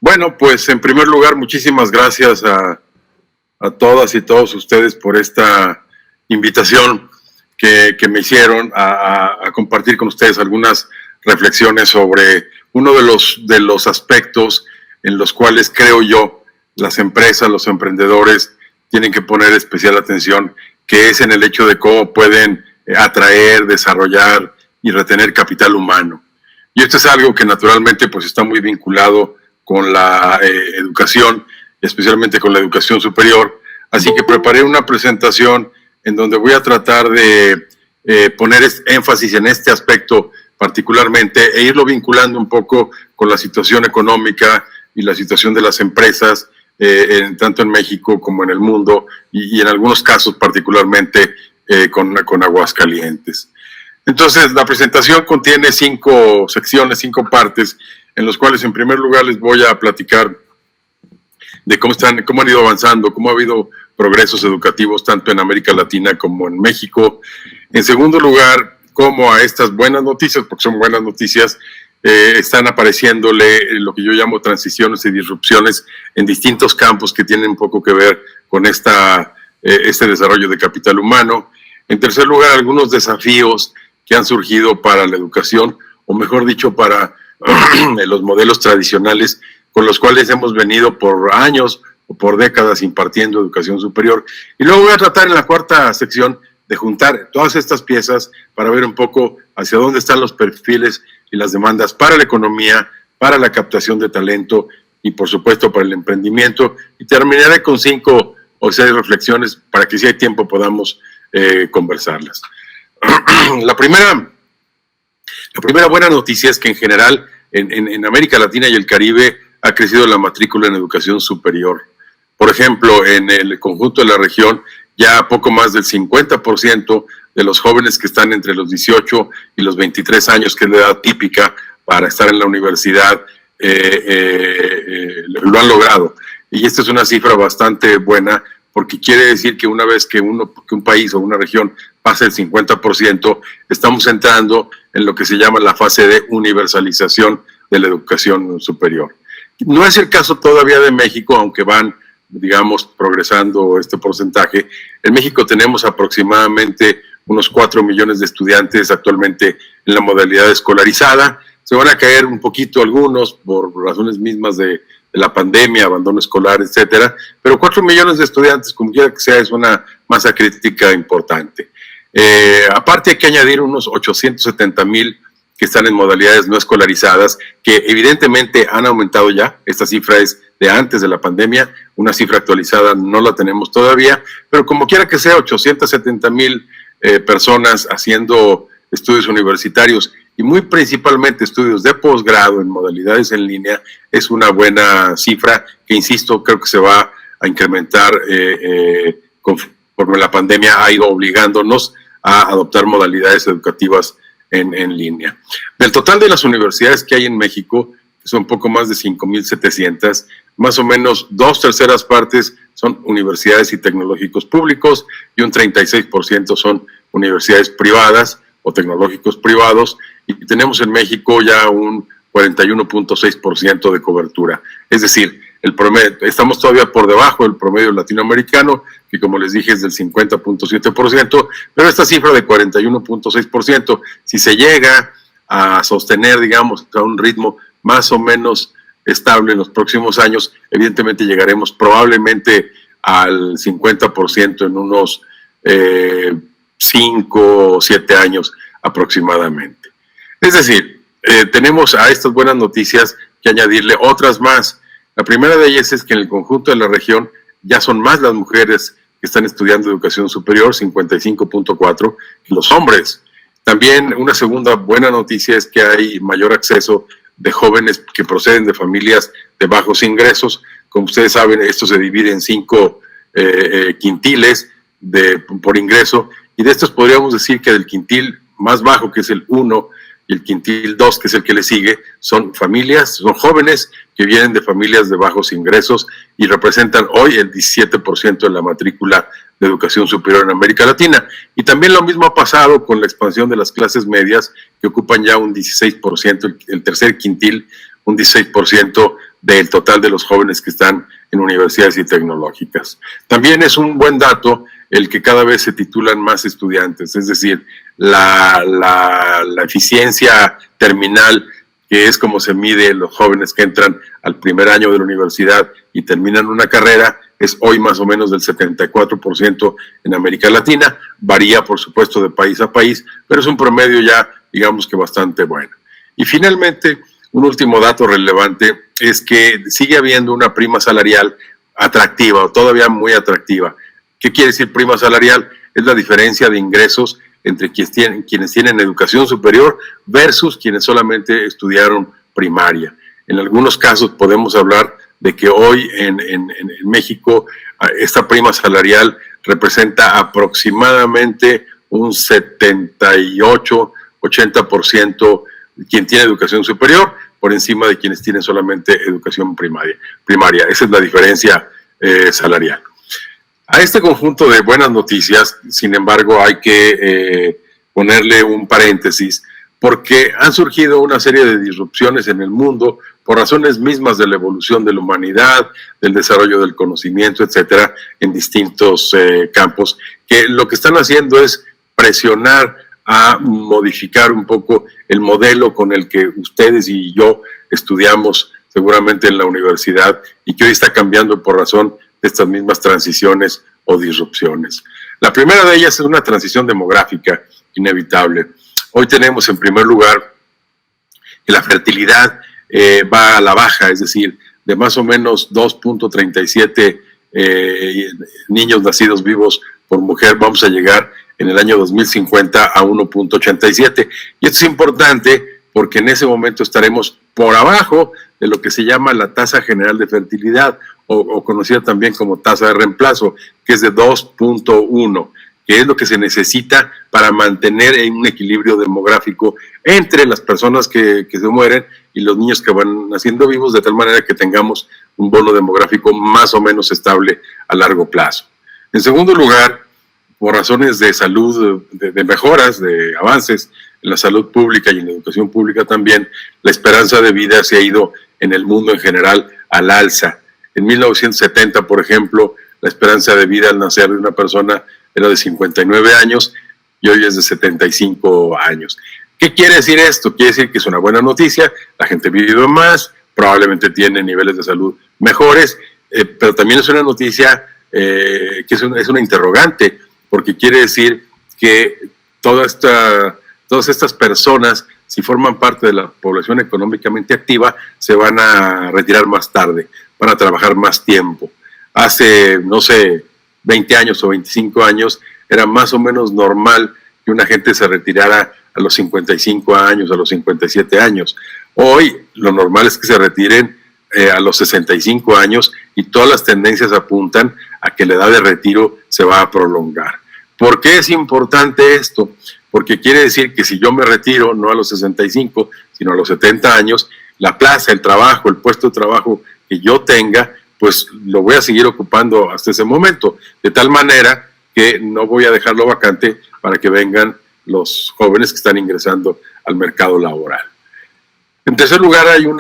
Bueno, pues en primer lugar, muchísimas gracias a todas y todos ustedes por esta invitación que me hicieron a compartir con ustedes algunas reflexiones sobre uno de los aspectos en los cuales creo yo las empresas, los emprendedores tienen que poner especial atención, que es en el hecho de cómo pueden atraer, desarrollar y retener capital humano. Y esto es algo que naturalmente pues está muy vinculado con la educación, especialmente con la educación superior. Así que preparé una presentación en donde voy a tratar de poner énfasis en este aspecto particularmente e irlo vinculando un poco con la situación económica y la situación de las empresas, tanto en México como en el mundo y en algunos casos particularmente con Aguascalientes. Entonces, la presentación contiene 5 secciones, 5 partes, en los cuales en primer lugar les voy a platicar de cómo han ido avanzando, cómo ha habido progresos educativos tanto en América Latina como en México. En segundo lugar, cómo a estas buenas noticias, porque son buenas noticias, están apareciéndole lo que yo llamo transiciones y disrupciones en distintos campos que tienen un poco que ver con este desarrollo de capital humano. En tercer lugar, algunos desafíos que han surgido para la educación, o mejor dicho, para los modelos tradicionales con los cuales hemos venido por años o por décadas impartiendo educación superior. Y luego voy a tratar en la cuarta sección de juntar todas estas piezas para ver un poco hacia dónde están los perfiles y las demandas para la economía, para la captación de talento y por supuesto para el emprendimiento. Y terminaré con 5 o 6 reflexiones para que si hay tiempo podamos conversarlas. La primera buena noticia es que en general en América Latina y el Caribe ha crecido la matrícula en educación superior. Por ejemplo, en el conjunto de la región, ya poco más del 50% de los jóvenes que están entre los 18 y los 23 años, que es la edad típica para estar en la universidad, lo han logrado. Y esta es una cifra bastante buena, porque quiere decir que una vez que un país o una región pasa el 50%, estamos entrando en lo que se llama la fase de universalización de la educación superior. No es el caso todavía de México, aunque van, digamos, progresando este porcentaje. En México tenemos aproximadamente unos 4 millones de estudiantes actualmente en la modalidad escolarizada. Se van a caer un poquito algunos por razones mismas de la pandemia, abandono escolar, etcétera, pero 4 millones de estudiantes, como quiera que sea, es una masa crítica importante. Aparte hay que añadir unos 870,000 que están en modalidades no escolarizadas, que evidentemente han aumentado ya. Esta cifra es de antes de la pandemia, una cifra actualizada no la tenemos todavía, pero como quiera que sea, 870,000 personas haciendo estudios universitarios y muy principalmente estudios de posgrado en modalidades en línea, es una buena cifra que, insisto, creo que se va a incrementar conforme la pandemia ha ido obligándonos a adoptar modalidades educativas en línea. Del total de las universidades que hay en México, que son poco más de 5,700, más o menos 2/3 partes son universidades y tecnológicos públicos y un 36% son universidades privadas o tecnológicos privados, y tenemos en México ya un 41.6% de cobertura. Es decir, el promedio, estamos todavía por debajo del promedio latinoamericano, que como les dije es del 50.7%, pero esta cifra de 41.6%, si se llega a sostener, digamos, a un ritmo más o menos estable en los próximos años, evidentemente llegaremos probablemente al 50% en unos 5 o 7 años aproximadamente. Es decir, tenemos a estas buenas noticias que añadirle otras más. La primera de ellas es que en el conjunto de la región ya son más las mujeres que están estudiando educación superior, 55.4, que los hombres. También una segunda buena noticia es que hay mayor acceso de jóvenes que proceden de familias de bajos ingresos. Como ustedes saben, esto se divide en 5 quintiles por ingreso, y de estos podríamos decir que del quintil más bajo, que es el 1, y el quintil 2, que es el que le sigue, son jóvenes que vienen de familias de bajos ingresos y representan hoy el 17% de la matrícula de educación superior en América Latina. Y también lo mismo ha pasado con la expansión de las clases medias, que ocupan ya un 16%, el tercer quintil, un 16% del total de los jóvenes que están en universidades y tecnológicas. También es un buen dato el que cada vez se titulan más estudiantes, es decir, la eficiencia terminal, que es como se mide los jóvenes que entran al primer año de la universidad y terminan una carrera, es hoy más o menos del 74% en América Latina, varía por supuesto de país a país, pero es un promedio ya, digamos que bastante bueno. Y finalmente, un último dato relevante es que sigue habiendo una prima salarial atractiva, o todavía muy atractiva. ¿Qué quiere decir prima salarial? Es la diferencia de ingresos entre quienes tienen educación superior versus quienes solamente estudiaron primaria. En algunos casos podemos hablar de que hoy en México esta prima salarial representa aproximadamente un 78-80% quien tiene educación superior por encima de quienes tienen solamente educación primaria. Esa es la diferencia salarial. A este conjunto de buenas noticias, sin embargo, hay que ponerle un paréntesis, porque han surgido una serie de disrupciones en el mundo por razones mismas de la evolución de la humanidad, del desarrollo del conocimiento, etcétera, en distintos campos, que lo que están haciendo es presionar a modificar un poco el modelo con el que ustedes y yo estudiamos seguramente en la universidad y que hoy está cambiando por razón de estas mismas transiciones o disrupciones. La primera de ellas es una transición demográfica inevitable. Hoy tenemos en primer lugar que la fertilidad va a la baja, es decir, de más o menos 2.37 niños nacidos vivos por mujer, vamos a llegar en el año 2050 a 1.87. Y esto es importante porque en ese momento estaremos por abajo de lo que se llama la tasa general de fertilidad, o conocida también como tasa de reemplazo, que es de 2.1, que es lo que se necesita para mantener un equilibrio demográfico entre las personas que se mueren y los niños que van naciendo vivos, de tal manera que tengamos un bono demográfico más o menos estable a largo plazo. En segundo lugar, por razones de salud, de mejoras, de avances en la salud pública y en la educación pública también, la esperanza de vida se ha ido en el mundo en general al alza. En 1970, por ejemplo, la esperanza de vida al nacer de una persona era de 59 años y hoy es de 75 años. ¿Qué quiere decir esto? Quiere decir que es una buena noticia, la gente vive más, probablemente tiene niveles de salud mejores, pero también es una noticia que es una interrogante, porque quiere decir que todas estas personas, si forman parte de la población económicamente activa, se van a retirar más tarde, van a trabajar más tiempo. Hace, no sé, 20 años o 25 años, era más o menos normal que una gente se retirara a los 55 años, a los 57 años. Hoy lo normal es que se retiren a los 65 años y todas las tendencias apuntan a que la edad de retiro se va a prolongar. ¿Por qué es importante esto? Porque quiere decir que si yo me retiro no a los 65, sino a los 70 años, la plaza, el trabajo, el puesto de trabajo que yo tenga, pues lo voy a seguir ocupando hasta ese momento, de tal manera que no voy a dejarlo vacante para que vengan los jóvenes que están ingresando al mercado laboral. En tercer lugar, hay un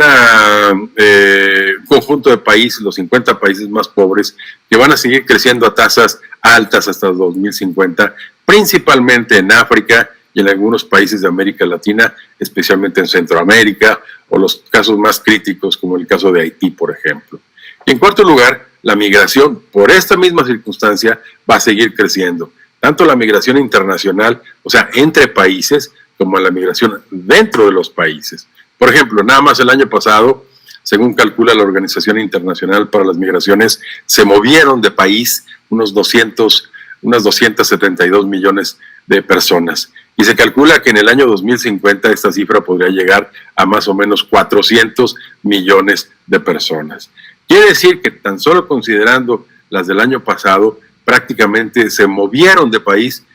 conjunto de países, los 50 países más pobres, que van a seguir creciendo a tasas altas hasta 2050, principalmente en África y en algunos países de América Latina, especialmente en Centroamérica, o los casos más críticos, como el caso de Haití, por ejemplo. Y en cuarto lugar, la migración, por esta misma circunstancia, va a seguir creciendo. Tanto la migración internacional, o sea, entre países, como la migración dentro de los países. Por ejemplo, nada más el año pasado, según calcula la Organización Internacional para las Migraciones, se movieron de país unas 272 millones de personas. Y se calcula que en el año 2050 esta cifra podría llegar a más o menos 400 millones de personas. Quiere decir que tan solo considerando las del año pasado, prácticamente se movieron de país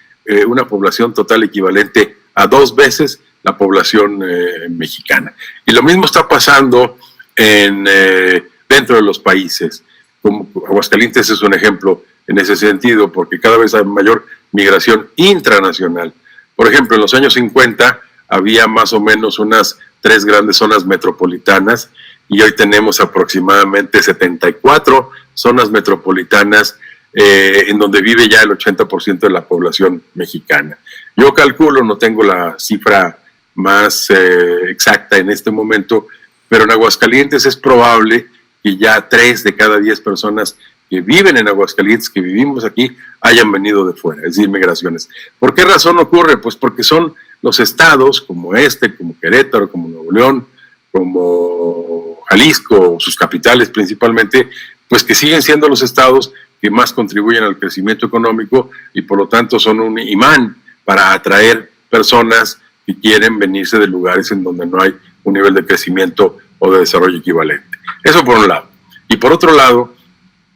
una población total equivalente a 2 veces la población mexicana. Y lo mismo está pasando dentro de los países. Como Aguascalientes es un ejemplo en ese sentido, porque cada vez hay mayor migración intranacional. Por ejemplo, en los años 50 había más o menos unas 3 grandes zonas metropolitanas y hoy tenemos aproximadamente 74 zonas metropolitanas en donde vive ya el 80% de la población mexicana. Yo calculo, no tengo la cifra más exacta en este momento, pero en Aguascalientes es probable que ya 3 de cada 10 personas que viven en Aguascalientes, que vivimos aquí, hayan venido de fuera, es decir, migraciones. ¿Por qué razón ocurre? Pues porque son los estados como como Querétaro, como Nuevo León, como Jalisco, sus capitales principalmente, pues que siguen siendo los estados que más contribuyen al crecimiento económico y por lo tanto son un imán para atraer personas que quieren venirse de lugares en donde no hay un nivel de crecimiento o de desarrollo equivalente. Eso por un lado. Y por otro lado,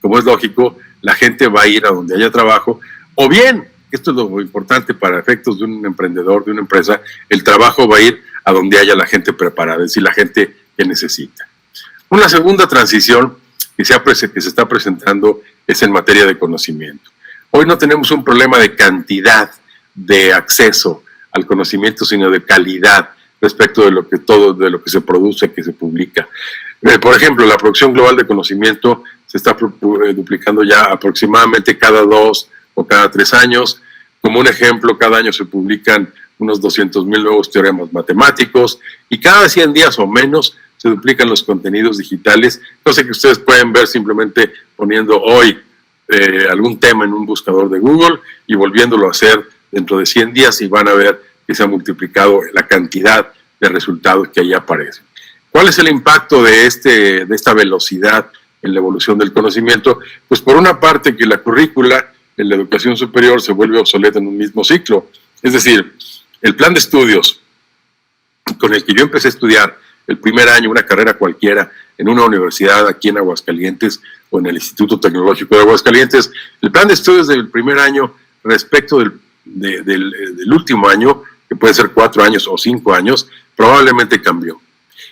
como es lógico, la gente va a ir a donde haya trabajo, o bien, esto es lo importante para efectos de un emprendedor, de una empresa, el trabajo va a ir a donde haya la gente preparada, es decir, la gente que necesita. Una segunda transición que se está presentando es en materia de conocimiento. Hoy no tenemos un problema de cantidad de acceso al conocimiento, sino de calidad respecto de lo que se produce, que se publica. Por ejemplo, la producción global de conocimiento se está duplicando ya aproximadamente cada 2 o cada 3 años. Como un ejemplo, cada año se publican unos 200,000 nuevos teoremas matemáticos y cada 100 días o menos se duplican los contenidos digitales, cosa que ustedes pueden ver simplemente poniendo hoy algún tema en un buscador de Google y volviéndolo a hacer dentro de 100 días y van a ver que se ha multiplicado la cantidad de resultados que ahí aparecen. ¿Cuál es el impacto de esta velocidad en la evolución del conocimiento? Pues por una parte que la currícula en la educación superior se vuelve obsoleta en un mismo ciclo. Es decir, el plan de estudios con el que yo empecé a estudiar el primer año, una carrera cualquiera, en una universidad aquí en Aguascalientes o en el Instituto Tecnológico de Aguascalientes, el plan de estudios del primer año respecto del último año, que puede ser 4 años o 5 años, probablemente cambió.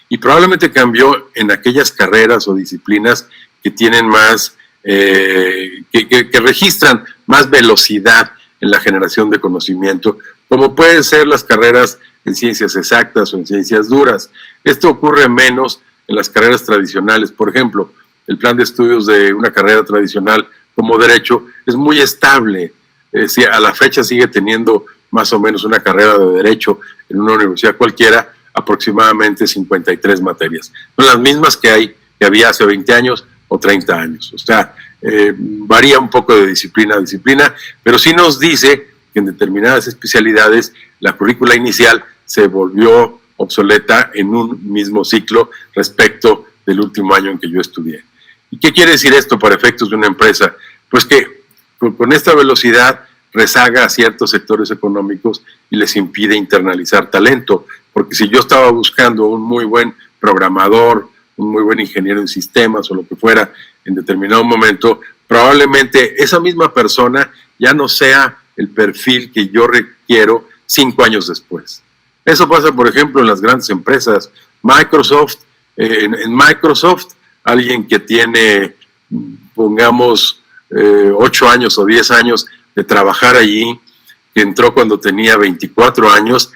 Y probablemente cambió en aquellas carreras o disciplinas que tienen más, que registran más velocidad en la generación de conocimiento, como pueden ser las carreras en ciencias exactas o en ciencias duras. Esto ocurre menos en las carreras tradicionales. Por ejemplo, el plan de estudios de una carrera tradicional como Derecho es muy estable. A la fecha sigue teniendo más o menos una carrera de Derecho en una universidad cualquiera, aproximadamente 53 materias. Son las mismas que había hace 20 años o 30 años. O sea, varía un poco de disciplina a disciplina, pero sí nos dice que en determinadas especialidades la currícula inicial se volvió obsoleta en un mismo ciclo respecto del último año en que yo estudié. ¿Y qué quiere decir esto para efectos de una empresa? Pues que con esta velocidad rezaga a ciertos sectores económicos y les impide internalizar talento, porque si yo estaba buscando un muy buen programador, un muy buen ingeniero en sistemas o lo que fuera en determinado momento, probablemente esa misma persona ya no sea el perfil que yo requiero 5 años después. Eso pasa, por ejemplo, en las grandes empresas. Microsoft, en Microsoft, alguien que tiene, pongamos, 8 años o 10 años de trabajar allí, que entró cuando tenía 24 años,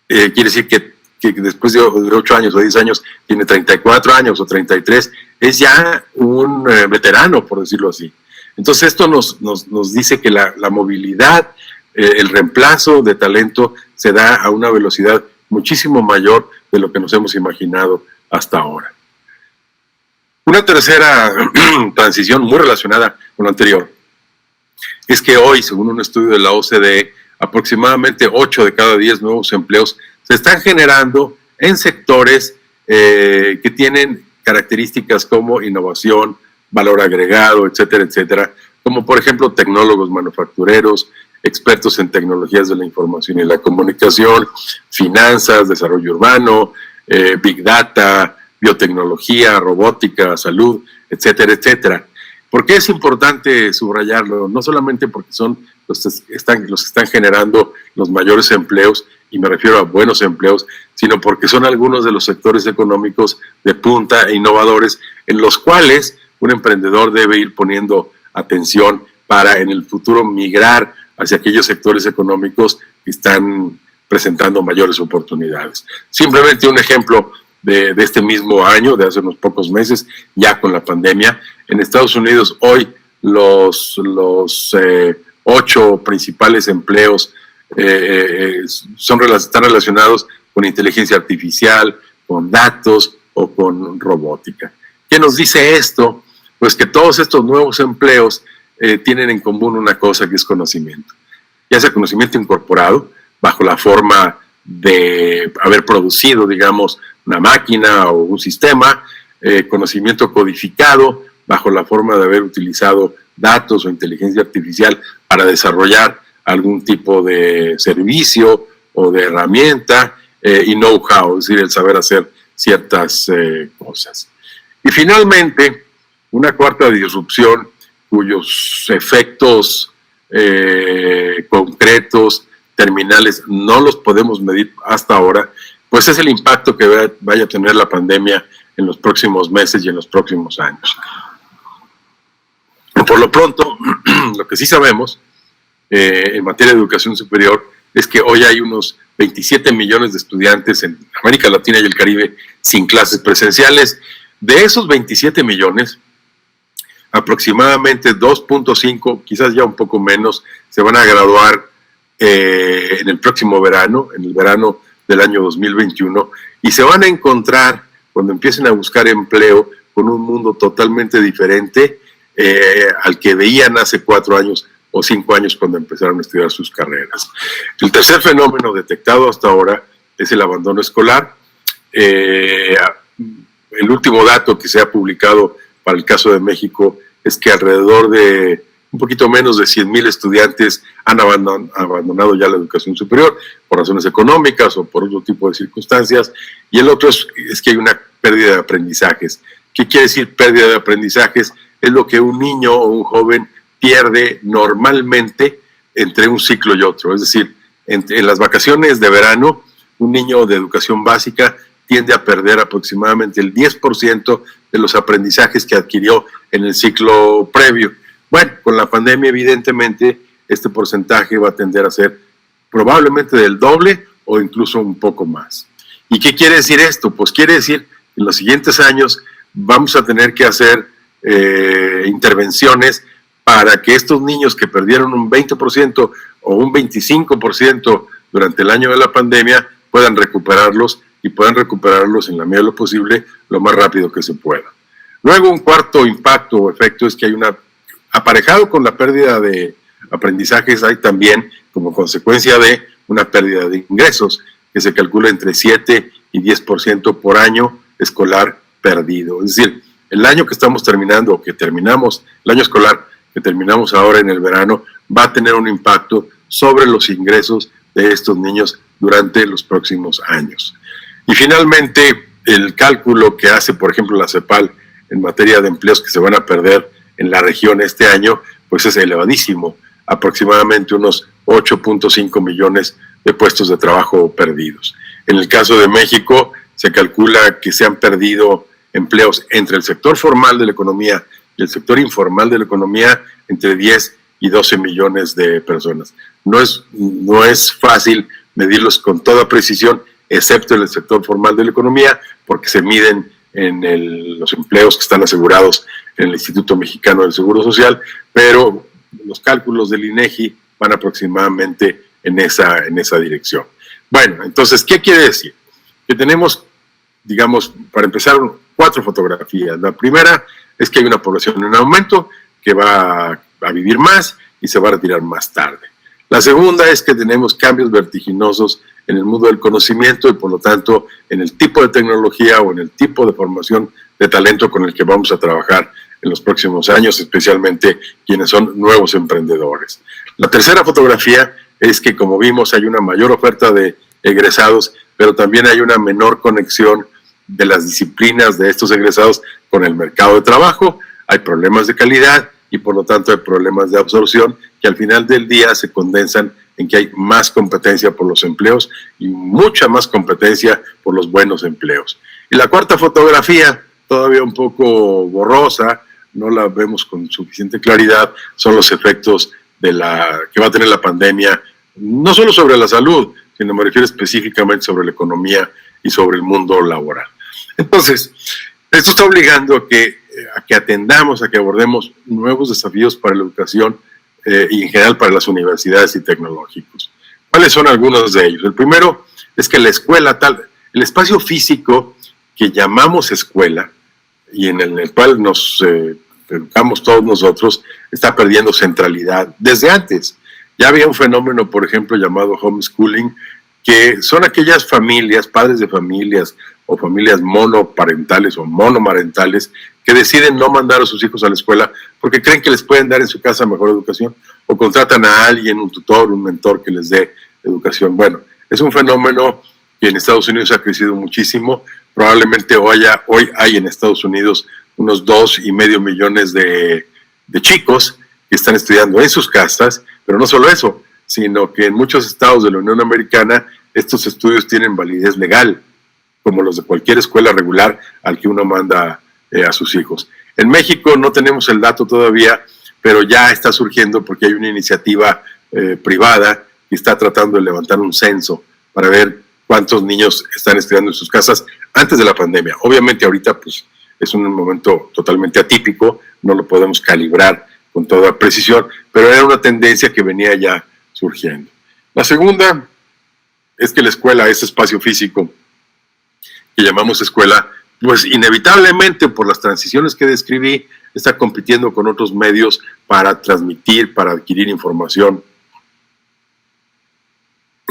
quiere decir que después de 8 años o 10 años tiene 34 años o 33, es ya un veterano, por decirlo así. Entonces esto nos dice que la movilidad, el reemplazo de talento se da a una velocidad muchísimo mayor de lo que nos hemos imaginado hasta ahora. Una tercera transición muy relacionada con lo anterior es que hoy, según un estudio de la OCDE, aproximadamente 8 de cada 10 nuevos empleos se están generando en sectores que tienen características como innovación, valor agregado, etcétera, etcétera, como por ejemplo tecnólogos manufactureros, expertos en tecnologías de la información y la comunicación, finanzas, desarrollo urbano, big data, biotecnología, robótica, salud, etcétera, etcétera. ¿Por qué es importante subrayarlo? No solamente porque son los que están generando los mayores empleos, y me refiero a buenos empleos, sino porque son algunos de los sectores económicos de punta e innovadores en los cuales un emprendedor debe ir poniendo atención para en el futuro migrar hacia aquellos sectores económicos que están presentando mayores oportunidades. Simplemente un ejemplo de este mismo año, de hace unos pocos meses, ya con la pandemia. En Estados Unidos hoy los 8 principales empleos están relacionados con inteligencia artificial, con datos o con robótica. ¿Qué nos dice esto? Pues que todos estos nuevos empleos tienen en común una cosa, que es conocimiento. Ya sea conocimiento incorporado, bajo la forma de haber producido, digamos, una máquina o un sistema, conocimiento codificado, bajo la forma de haber utilizado datos o inteligencia artificial para desarrollar algún tipo de servicio o de herramienta, y know-how, es decir, el saber hacer ciertas cosas. Y finalmente, una cuarta disrupción cuyos efectos concretos, terminales, no los podemos medir hasta ahora, pues es el impacto que vaya a tener la pandemia en los próximos meses y en los próximos años. Por lo pronto, lo que sí sabemos en materia de educación superior es que hoy hay unos 27 millones de estudiantes en América Latina y el Caribe sin clases presenciales. De esos 27 millones, aproximadamente 2.5, quizás ya un poco menos, se van a graduar en el próximo verano, en el verano del año 2021, y se van a encontrar, cuando empiecen a buscar empleo, con un mundo totalmente diferente al que veían hace 4 años o 5 años cuando empezaron a estudiar sus carreras. El tercer fenómeno detectado hasta ahora es el abandono escolar. El último dato que se ha publicado para el caso de México es que alrededor de un poquito menos de 100,000 estudiantes han abandonado ya la educación superior por razones económicas o por otro tipo de circunstancias, y el otro es que hay una pérdida de aprendizajes. ¿Qué quiere decir pérdida de aprendizajes? Es lo que un niño o un joven pierde normalmente entre un ciclo y otro. Es decir, en las vacaciones de verano, un niño de educación básica tiende a perder aproximadamente el 10% de los aprendizajes que adquirió en el ciclo previo. Bueno, con la pandemia, evidentemente, este porcentaje va a tender a ser probablemente del doble o incluso un poco más. ¿Y qué quiere decir esto? Pues quiere decir que en los siguientes años vamos a tener que hacer intervenciones para que estos niños que perdieron un 20% o un 25% durante el año de la pandemia puedan recuperarlos, y puedan recuperarlos en la medida de lo posible lo más rápido que se pueda. Luego, un cuarto impacto o efecto es que hay aparejado con la pérdida de aprendizajes, hay también como consecuencia de una pérdida de ingresos que se calcula entre 7 y 10% por año escolar perdido. Es decir, el año que estamos terminando, o que terminamos, el año escolar que terminamos ahora en el verano, va a tener un impacto sobre los ingresos de estos niños durante los próximos años. Y finalmente, el cálculo que hace, por ejemplo, la CEPAL en materia de empleos que se van a perder en la región este año, pues es elevadísimo, aproximadamente unos 8.5 millones de puestos de trabajo perdidos. En el caso de México, se calcula que se han perdido empleos entre el sector formal de la economía y el sector informal de la economía entre 10 y 12 millones de personas. No es fácil medirlos con toda precisión, excepto en el sector formal de la economía, porque se miden en los empleos que están asegurados en el Instituto Mexicano del Seguro Social, pero los cálculos del INEGI van aproximadamente en esa dirección. Bueno, entonces, ¿qué quiere decir? Que tenemos, digamos, para empezar, 4 fotografías. La primera es que hay una población en aumento que va a vivir más y se va a retirar más tarde. La segunda es que tenemos cambios vertiginosos en el mundo del conocimiento y, por lo tanto, en el tipo de tecnología o en el tipo de formación de talento con el que vamos a trabajar en los próximos años, especialmente quienes son nuevos emprendedores. La tercera fotografía es que, como vimos, hay una mayor oferta de egresados, pero también hay una menor conexión de las disciplinas de estos egresados con el mercado de trabajo. Hay problemas de calidad y, por lo tanto, hay problemas de absorción que al final del día se condensan en que hay más competencia por los empleos y mucha más competencia por los buenos empleos. Y la cuarta fotografía, todavía un poco borrosa, no la vemos con suficiente claridad, son los efectos que va a tener la pandemia, no solo sobre la salud, sino me refiero específicamente sobre la economía y sobre el mundo laboral. Entonces, esto está obligando a que atendamos, a que abordemos nuevos desafíos para la educación y en general para las universidades y tecnológicos. ¿Cuáles son algunos de ellos? El primero es que la escuela, el espacio físico que llamamos escuela y en el cual nos educamos todos nosotros, está perdiendo centralidad desde antes. Ya había un fenómeno, por ejemplo, llamado homeschooling, que son aquellas familias, padres de familias o familias monoparentales o monomarentales que deciden no mandar a sus hijos a la escuela porque creen que les pueden dar en su casa mejor educación o contratan a alguien, un tutor, un mentor que les dé educación. Bueno, es un fenómeno que en Estados Unidos ha crecido muchísimo. Probablemente hoy hay en Estados Unidos unos 2,5 millones de chicos que están estudiando en sus casas, pero no solo eso, sino que en muchos estados de la Unión Americana estos estudios tienen validez legal, como los de cualquier escuela regular al que uno manda a sus hijos. En México no tenemos el dato todavía, pero ya está surgiendo porque hay una iniciativa privada que está tratando de levantar un censo para ver cuántos niños están estudiando en sus casas antes de la pandemia. Obviamente ahorita pues es un momento totalmente atípico, no lo podemos calibrar con toda precisión, pero era una tendencia que venía ya surgiendo. La segunda es que la escuela, ese espacio físico que llamamos escuela, pues inevitablemente por las transiciones que describí, está compitiendo con otros medios para transmitir, para adquirir información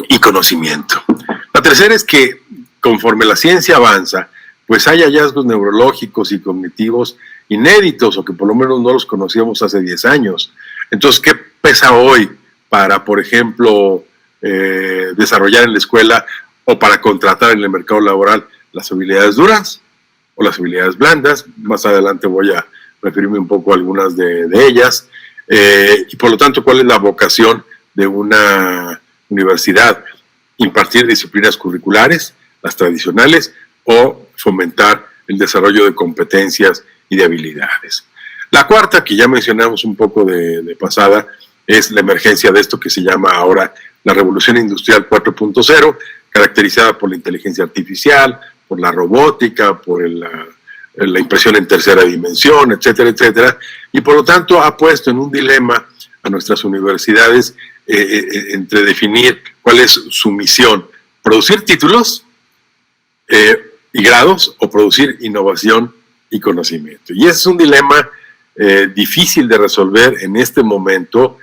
y conocimiento. La tercera es que conforme la ciencia avanza, pues hay hallazgos neurológicos y cognitivos inéditos o que por lo menos no los conocíamos hace 10 años. Entonces, ¿qué pesa hoy para, por ejemplo, desarrollar en la escuela o para contratar en el mercado laboral las habilidades duras o las habilidades blandas? Más adelante voy a referirme un poco a algunas de ellas. Y por lo tanto, ¿cuál es la vocación de una universidad? Impartir disciplinas curriculares, las tradicionales, o fomentar el desarrollo de competencias y de habilidades. La cuarta, que ya mencionamos un poco de pasada, es la emergencia de esto que se llama ahora la Revolución Industrial 4.0, caracterizada por la inteligencia artificial, por la robótica, por la impresión en tercera dimensión, etcétera, etcétera, y por lo tanto ha puesto en un dilema a nuestras universidades entre definir cuál es su misión: producir títulos y grados o producir innovación y conocimiento. Y ese es un dilema difícil de resolver en este momento,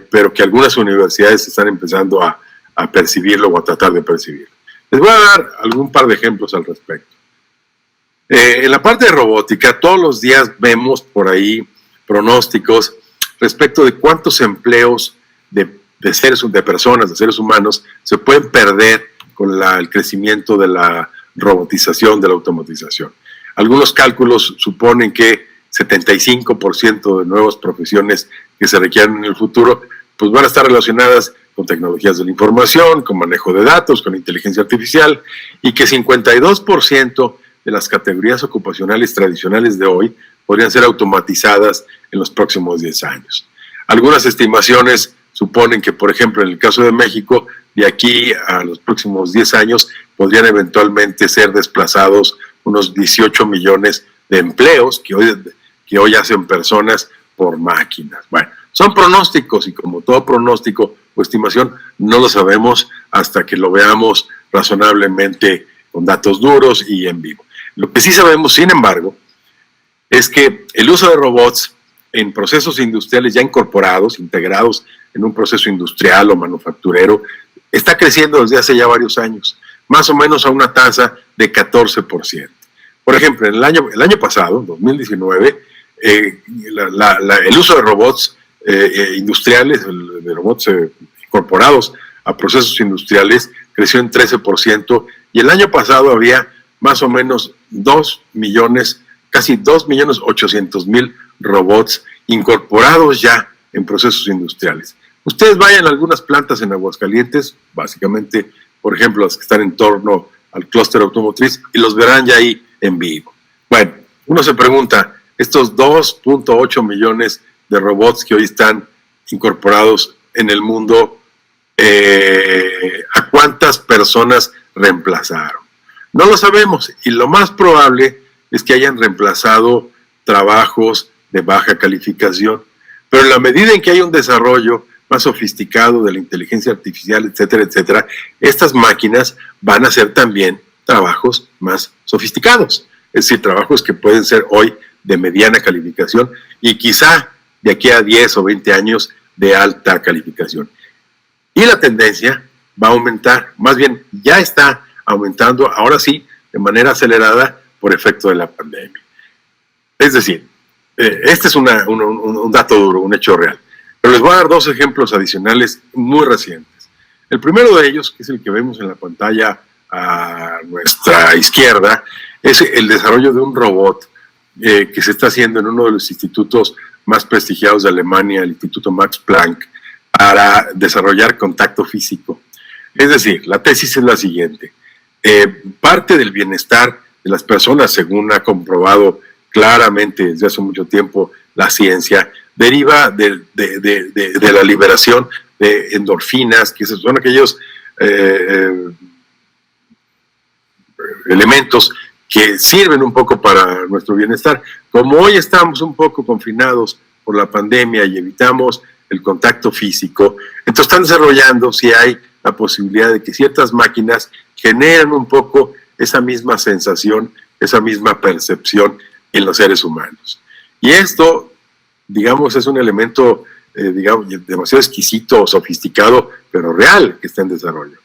pero que algunas universidades están empezando a percibirlo o a tratar de percibirlo. Les voy a dar algún par de ejemplos al respecto. En la parte de robótica, todos los días vemos por ahí pronósticos respecto de cuántos empleos de personas, de seres humanos, se pueden perder con el crecimiento de la robotización, de la automatización. Algunos cálculos suponen que 75% de nuevas profesiones que se requieren en el futuro pues van a estar relacionadas con tecnologías de la información, con manejo de datos, con inteligencia artificial, y que 52% de las categorías ocupacionales tradicionales de hoy podrían ser automatizadas en los próximos 10 años. Algunas estimaciones suponen que, por ejemplo, en el caso de México, de aquí a los próximos 10 años podrían eventualmente ser desplazados unos 18 millones de empleos que hoy hacen personas por máquinas. Bueno, son pronósticos y como todo pronóstico o estimación no lo sabemos hasta que lo veamos razonablemente con datos duros y en vivo. Lo que sí sabemos, sin embargo, es que el uso de robots en procesos industriales ya incorporados, integrados en un proceso industrial o manufacturero, está creciendo desde hace ya varios años, más o menos a una tasa de 14%. Por ejemplo, el año pasado, 2019, el uso de robots industriales, de robots incorporados a procesos industriales, creció en 13%, y el año pasado había más o menos 2 millones, casi 2.800.000 robots incorporados ya en procesos industriales. Ustedes vayan a algunas plantas en Aguascalientes, básicamente, por ejemplo, las que están en torno al clúster automotriz, y los verán ya ahí en vivo. Bueno, uno se pregunta, estos 2.8 millones de robots que hoy están incorporados en el mundo, ¿a cuántas personas reemplazaron? No lo sabemos, y lo más probable es que hayan reemplazado trabajos de baja calificación. Pero en la medida en que hay un desarrollo más sofisticado de la inteligencia artificial, etcétera, etcétera, estas máquinas van a hacer también trabajos más sofisticados. Es decir, trabajos que pueden ser hoy de mediana calificación y quizá de aquí a 10 o 20 años de alta calificación. Y la tendencia va a aumentar, más bien ya está aumentando, ahora sí, de manera acelerada por efecto de la pandemia. Es decir, este es un dato duro, un hecho real. Pero les voy a dar dos ejemplos adicionales muy recientes. El primero de ellos, que es el que vemos en la pantalla a nuestra izquierda, es el desarrollo de un robot que se está haciendo en uno de los institutos más prestigiados de Alemania, el Instituto Max Planck, para desarrollar contacto físico. Es decir, la tesis es la siguiente. Parte del bienestar de las personas, según ha comprobado claramente desde hace mucho tiempo la ciencia, deriva de la liberación de endorfinas, que son aquellos elementos que sirven un poco para nuestro bienestar. Como hoy estamos un poco confinados por la pandemia y evitamos el contacto físico, entonces están desarrollando si hay la posibilidad de que ciertas máquinas generen un poco esa misma sensación, esa misma percepción en los seres humanos. Y esto, digamos, es un elemento, digamos, demasiado exquisito, sofisticado, pero real, que está en desarrollo.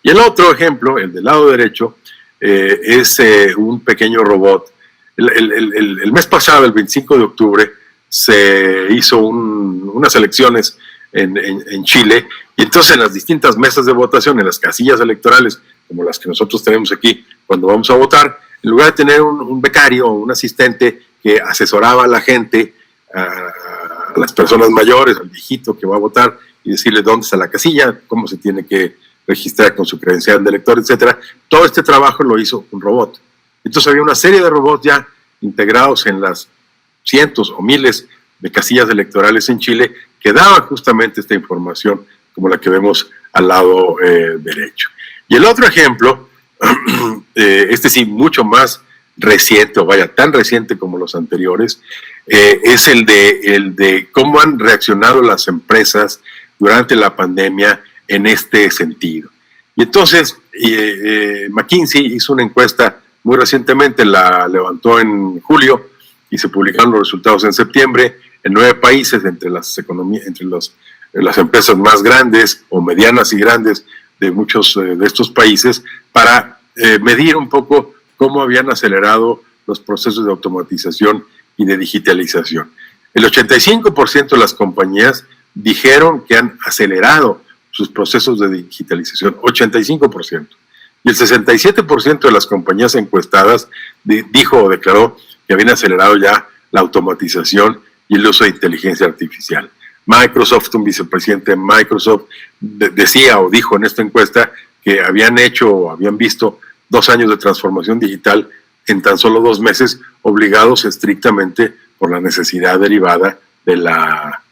Y el otro ejemplo, el del lado derecho, es un pequeño robot. El mes pasado, el 25 de octubre, se hizo unas elecciones en Chile, y entonces en las distintas mesas de votación, en las casillas electorales, como las que nosotros tenemos aquí cuando vamos a votar, en lugar de tener un becario o un asistente que asesoraba a la gente, a las personas mayores, al viejito que va a votar, y decirle dónde está la casilla, cómo se tiene que registrar con su credencial de elector, etcétera, todo este trabajo lo hizo un robot. Entonces había una serie de robots ya integrados en las cientos o miles de casillas electorales en Chile que daban justamente esta información como la que vemos al lado derecho. Y el otro ejemplo, este sí mucho más reciente, o vaya, tan reciente como los anteriores, es el de cómo han reaccionado las empresas durante la pandemia en este sentido. Y entonces, McKinsey hizo una encuesta muy recientemente, la levantó en julio y se publicaron los resultados en septiembre en 9 países, entre las empresas más grandes o medianas y grandes de muchos de estos países, para medir un poco cómo habían acelerado los procesos de automatización y de digitalización. El 85% de las compañías dijeron que han acelerado sus procesos de digitalización, 85%. Y el 67% de las compañías encuestadas dijo o declaró que habían acelerado ya la automatización y el uso de inteligencia artificial. Microsoft, un vicepresidente de Microsoft, decía o dijo en esta encuesta que habían hecho o habían visto 2 años de transformación digital en tan solo 2 meses, obligados estrictamente por la necesidad derivada de la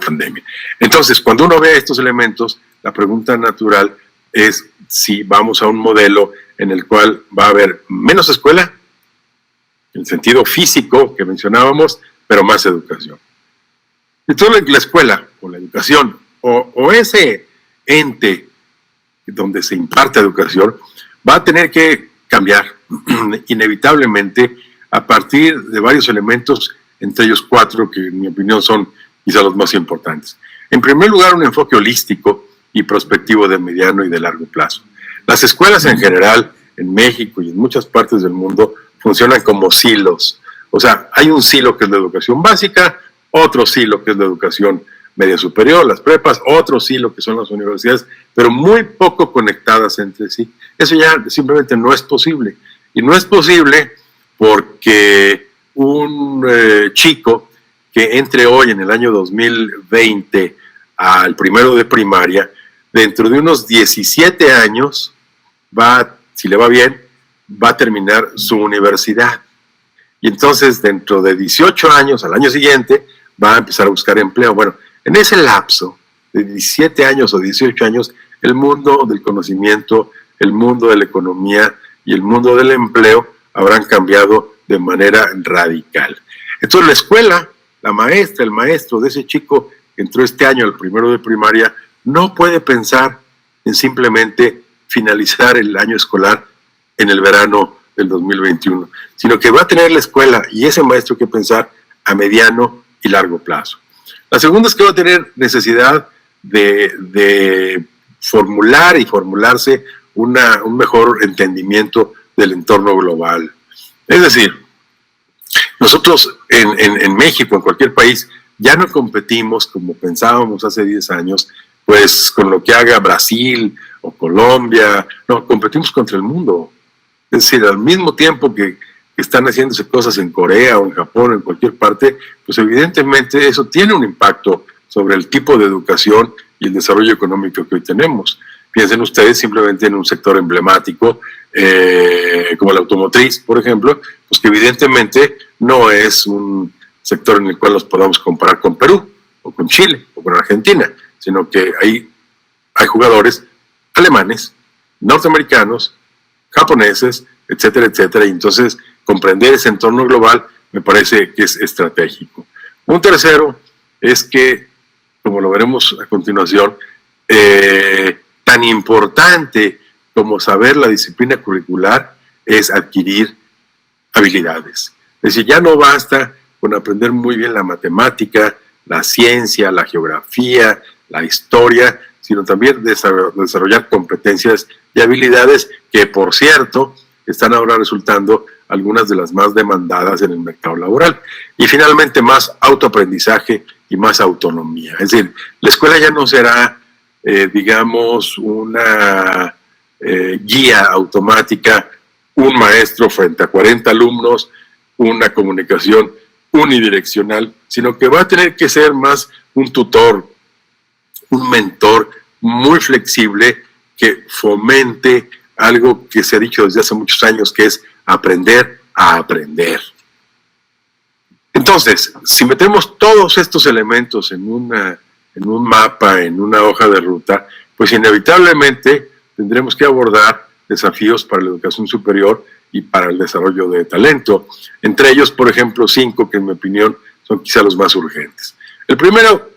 pandemia. Entonces, cuando uno ve estos elementos, la pregunta natural es si vamos a un modelo en el cual va a haber menos escuela, en el sentido físico que mencionábamos, pero más educación. Entonces, la escuela o la educación o ese ente donde se imparte educación va a tener que cambiar inevitablemente a partir de varios elementos, entre ellos 4 que en mi opinión son quizá los más importantes. En primer lugar, un enfoque holístico y prospectivo de mediano y de largo plazo. Las escuelas en general, en México y en muchas partes del mundo, funcionan como silos. O sea, hay un silo que es la educación básica, otro silo que es la educación media superior, las prepas, otro silo que son las universidades, pero muy poco conectadas entre sí. Eso ya simplemente no es posible. Y no es posible porque un chico que entre hoy en el año 2020 al primero de primaria, dentro de unos 17 años, si le va bien, va a terminar su universidad. Y entonces, dentro de 18 años, al año siguiente, va a empezar a buscar empleo. Bueno, en ese lapso de 17 años o 18 años, el mundo del conocimiento, el mundo de la economía y el mundo del empleo habrán cambiado de manera radical. Entonces la escuela, la maestra, el maestro de ese chico que entró este año al primero de primaria, no puede pensar en simplemente finalizar el año escolar en el verano del 2021, sino que va a tener la escuela y ese maestro que pensar a mediano y largo plazo. La segunda es que va a tener necesidad de formular y formularse un mejor entendimiento del entorno global. Es decir, nosotros en México, en cualquier país, ya no competimos como pensábamos hace 10 años, pues con lo que haga Brasil o Colombia, no, competimos contra el mundo. Es decir, al mismo tiempo que están haciéndose cosas en Corea o en Japón o en cualquier parte, pues evidentemente eso tiene un impacto sobre el tipo de educación y el desarrollo económico que hoy tenemos. Piensen ustedes simplemente en un sector emblemático como la automotriz, por ejemplo, pues que evidentemente no es un sector en el cual nos podamos comparar con Perú o con Chile o con Argentina, sino que hay jugadores alemanes, norteamericanos, japoneses, etcétera, etcétera, y entonces comprender ese entorno global me parece que es estratégico. Un tercero es que, como lo veremos a continuación, tan importante como saber la disciplina curricular es adquirir habilidades. Es decir, ya no basta con aprender muy bien la matemática, la ciencia, la geografía, la historia, sino también desarrollar competencias y habilidades que, por cierto, están ahora resultando algunas de las más demandadas en el mercado laboral. Y finalmente, más autoaprendizaje y más autonomía. Es decir, la escuela ya no será, digamos, una guía automática, un maestro frente a 40 alumnos, una comunicación unidireccional, sino que va a tener que ser más un tutor, un mentor muy flexible que fomente algo que se ha dicho desde hace muchos años, que es aprender a aprender. Entonces, si metemos todos estos elementos en un mapa, en una hoja de ruta, pues inevitablemente tendremos que abordar desafíos para la educación superior y para el desarrollo de talento. Entre ellos, por ejemplo, 5 que en mi opinión son quizá los más urgentes. El primero,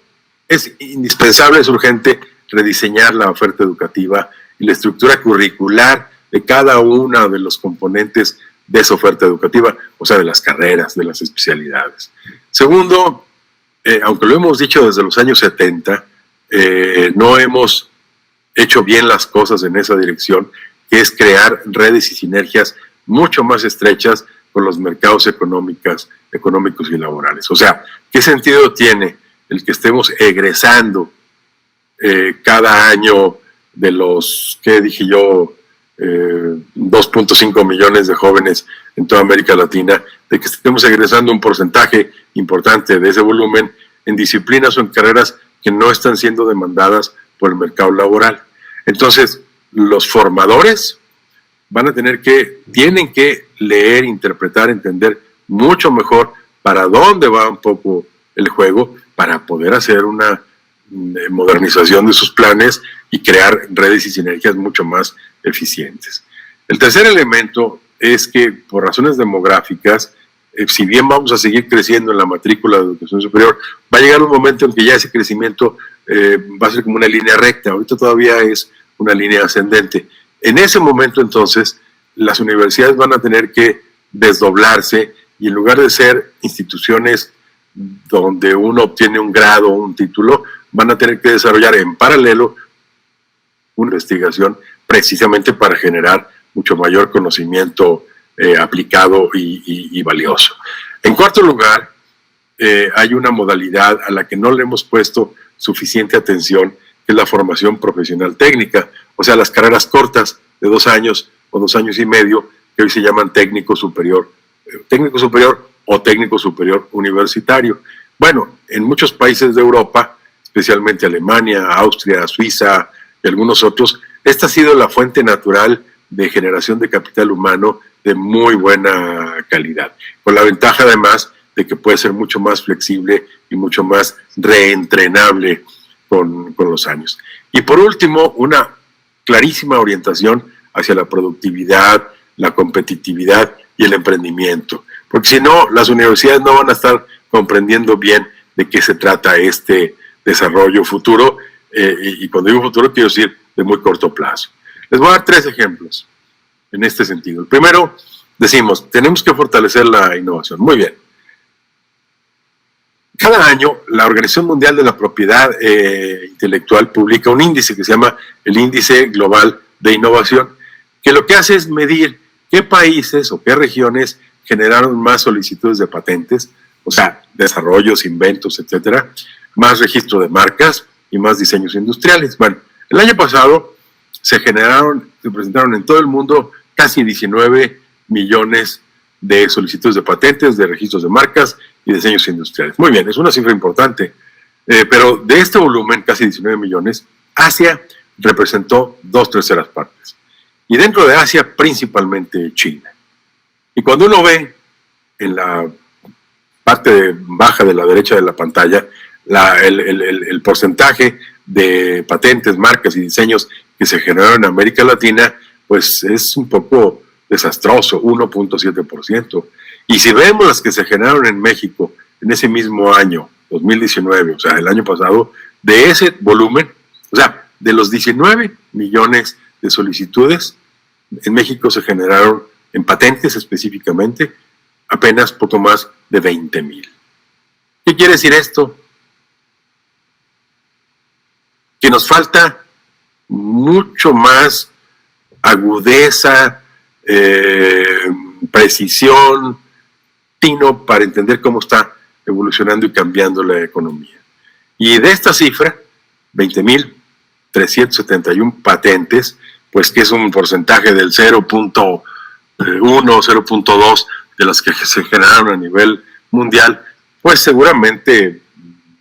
es indispensable, es urgente rediseñar la oferta educativa y la estructura curricular de cada uno de los componentes de esa oferta educativa, o sea, de las carreras, de las especialidades. Segundo, aunque lo hemos dicho desde los años 70, no hemos hecho bien las cosas en esa dirección, que es crear redes y sinergias mucho más estrechas con los mercados económicos y laborales. O sea, ¿qué sentido tiene el que estemos egresando cada año de los, ¿qué dije yo? 2.5 millones de jóvenes en toda América Latina, de que estemos egresando un porcentaje importante de ese volumen en disciplinas o en carreras que no están siendo demandadas por el mercado laboral. Entonces, los formadores tienen que leer, interpretar, entender mucho mejor para dónde va un poco el juego para poder hacer una modernización de sus planes y crear redes y sinergias mucho más eficientes. El tercer elemento es que por razones demográficas, si bien vamos a seguir creciendo en la matrícula de educación superior, va a llegar un momento en que ya ese crecimiento va a ser como una línea recta. Ahorita todavía es una línea ascendente. En ese momento, entonces, las universidades van a tener que desdoblarse y en lugar de ser instituciones donde uno obtiene un grado o un título, van a tener que desarrollar en paralelo una investigación precisamente para generar mucho mayor conocimiento aplicado y valioso. En cuarto lugar, hay una modalidad a la que no le hemos puesto suficiente atención, que es la formación profesional técnica, o sea, las carreras cortas de 2 años o 2 años y medio, que hoy se llaman técnico superior o técnico superior universitario. Bueno, en muchos países de Europa, especialmente Alemania, Austria, Suiza y algunos otros, esta ha sido la fuente natural de generación de capital humano de muy buena calidad, con la ventaja además de que puede ser mucho más flexible y mucho más reentrenable con los años. Y por último, una clarísima orientación hacia la productividad, la competitividad y el emprendimiento. Porque si no, las universidades no van a estar comprendiendo bien de qué se trata este desarrollo futuro, y cuando digo futuro quiero decir de muy corto plazo. Les voy a dar 3 ejemplos en este sentido. El primero, decimos, tenemos que fortalecer la innovación. Muy bien. Cada año, la Organización Mundial de la Propiedad Intelectual publica un índice que se llama el Índice Global de Innovación, que lo que hace es medir qué países o qué regiones generaron más solicitudes de patentes, o sea, desarrollos, inventos, etcétera, más registro de marcas y más diseños industriales. Bueno, el año pasado se presentaron en todo el mundo casi 19 millones de solicitudes de patentes, de registros de marcas y diseños industriales. Muy bien, es una cifra importante, pero de este volumen, casi 19 millones, Asia representó 2/3 partes. Y dentro de Asia, principalmente China. Y cuando uno ve en la parte baja de la derecha de la pantalla el porcentaje de patentes, marcas y diseños que se generaron en América Latina, pues es un poco desastroso, 1.7%. Y si vemos las que se generaron en México en ese mismo año, 2019, o sea, el año pasado, de ese volumen, o sea, de los 19 millones de solicitudes, en México se generaron, en patentes específicamente, apenas poco más de 20,000. ¿Qué quiere decir esto? Que nos falta mucho más agudeza, precisión, tino para entender cómo está evolucionando y cambiando la economía. Y de esta cifra, 20,371 patentes, pues que es un porcentaje del 0.1 o 0.2 de las que se generaron a nivel mundial, pues seguramente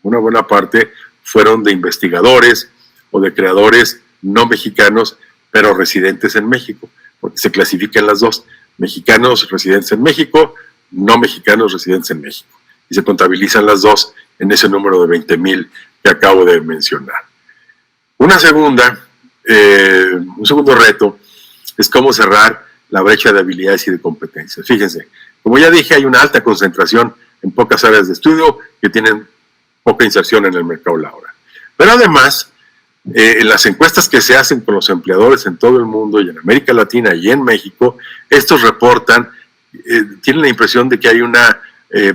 una buena parte fueron de investigadores o de creadores no mexicanos, pero residentes en México, porque se clasifican las dos, mexicanos residentes en México, no mexicanos residentes en México, y se contabilizan las dos en ese número de 20,000 que acabo de mencionar. Un segundo reto es cómo cerrar la brecha de habilidades y de competencias. Fíjense, como ya dije, hay una alta concentración en pocas áreas de estudio que tienen poca inserción en el mercado laboral. Pero además, en las encuestas que se hacen con los empleadores en todo el mundo y en América Latina y en México, estos reportan, tienen la impresión de que hay una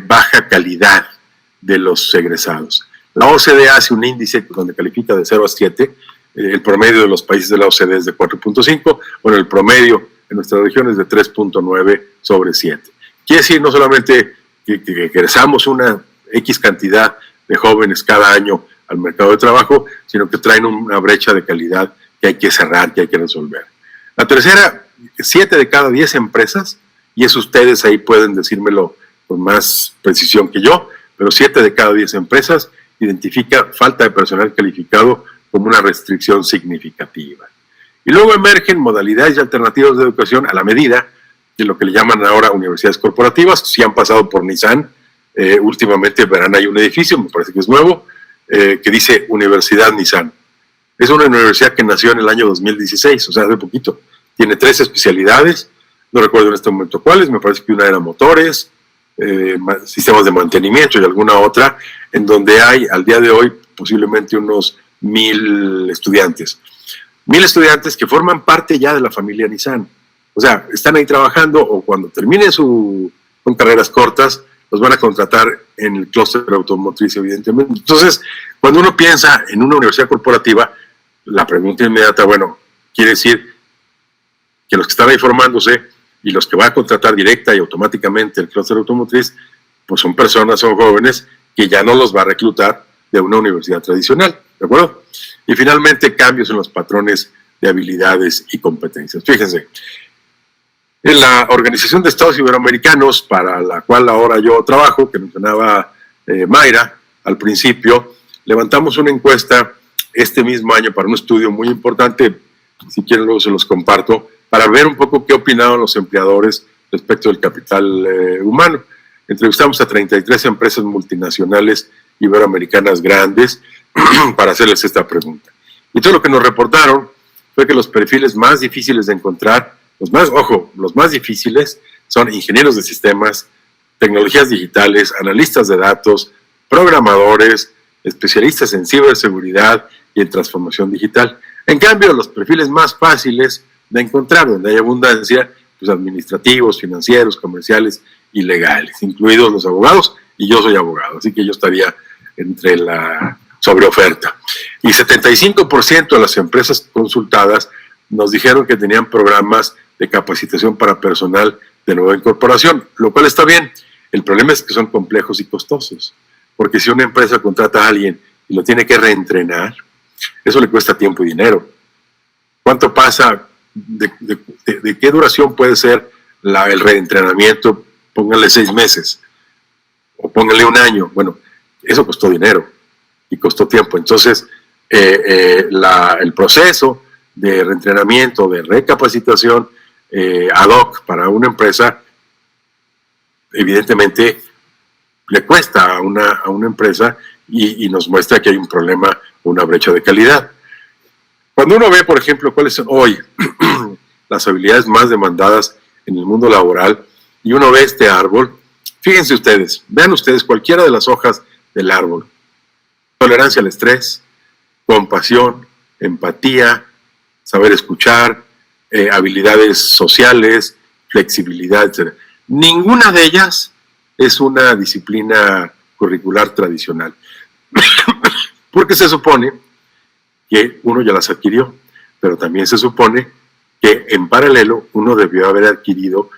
baja calidad de los egresados. La OCDE hace un índice donde califica de 0 a 7, el promedio de los países de la OCDE es de 4.5, bueno, el promedio en nuestra región es de 3.9/7. Quiere decir no solamente que egresamos una X cantidad de jóvenes cada año al mercado de trabajo, sino que traen una brecha de calidad que hay que cerrar, que hay que resolver. La tercera, 7 de cada 10 empresas, y eso ustedes ahí pueden decírmelo con más precisión que yo, pero 7 de cada 10 empresas identifica falta de personal calificado como una restricción significativa. Y luego emergen modalidades y alternativas de educación a la medida de lo que le llaman ahora universidades corporativas. Si han pasado por Nissan, últimamente verán hay un edificio, me parece que es nuevo, que dice Universidad Nissan. Es una universidad que nació en el año 2016, o sea, hace poquito. Tiene 3 especialidades, no recuerdo en este momento cuáles, me parece que una era motores, sistemas de mantenimiento y alguna otra, en donde hay al día de hoy posiblemente unos 1,000 estudiantes. 1,000 estudiantes que forman parte ya de la familia Nissan. O sea, están ahí trabajando o cuando terminen con carreras cortas, los van a contratar en el clúster automotriz, evidentemente. Entonces, cuando uno piensa en una universidad corporativa, la pregunta inmediata, bueno, quiere decir que los que están ahí formándose y los que va a contratar directa y automáticamente el clúster automotriz, pues son personas, son jóvenes que ya no los va a reclutar de una universidad tradicional, ¿de acuerdo? Y finalmente, cambios en los patrones de habilidades y competencias. Fíjense, en la Organización de Estados Iberoamericanos, para la cual ahora yo trabajo, que mencionaba Mayra al principio, levantamos una encuesta este mismo año para un estudio muy importante, si quieren luego se los comparto, para ver un poco qué opinaban los empleadores respecto del capital humano. Entrevistamos a 33 empresas multinacionales iberoamericanas grandes para hacerles esta pregunta. Y todo lo que nos reportaron fue que los perfiles más difíciles de encontrar Los más difíciles son ingenieros de sistemas, tecnologías digitales, analistas de datos, programadores, especialistas en ciberseguridad y en transformación digital. En cambio, los perfiles más fáciles de encontrar, donde hay abundancia, pues administrativos, financieros, comerciales y legales, incluidos los abogados, y yo soy abogado, así que yo estaría entre la sobreoferta. Y 75% de las empresas consultadas nos dijeron que tenían programas de capacitación para personal de nueva incorporación, lo cual está bien. El problema es que son complejos y costosos, porque si una empresa contrata a alguien y lo tiene que reentrenar, eso le cuesta tiempo y dinero. ¿Cuánto pasa? ¿De qué duración puede ser el reentrenamiento? Pónganle 6 meses o pónganle 1 año. Bueno, eso costó dinero y costó tiempo. Entonces, el proceso de reentrenamiento, de recapacitación ad hoc para una empresa, evidentemente le cuesta a una empresa y nos muestra que hay un problema, una brecha de calidad. Cuando uno ve, por ejemplo, cuáles son hoy las habilidades más demandadas en el mundo laboral, y uno ve este árbol, fíjense ustedes, vean ustedes cualquiera de las hojas del árbol: tolerancia al estrés, compasión, empatía, saber escuchar, habilidades sociales, flexibilidad, etc. Ninguna de ellas es una disciplina curricular tradicional, porque se supone que uno ya las adquirió, pero también se supone que en paralelo uno debió haber adquirido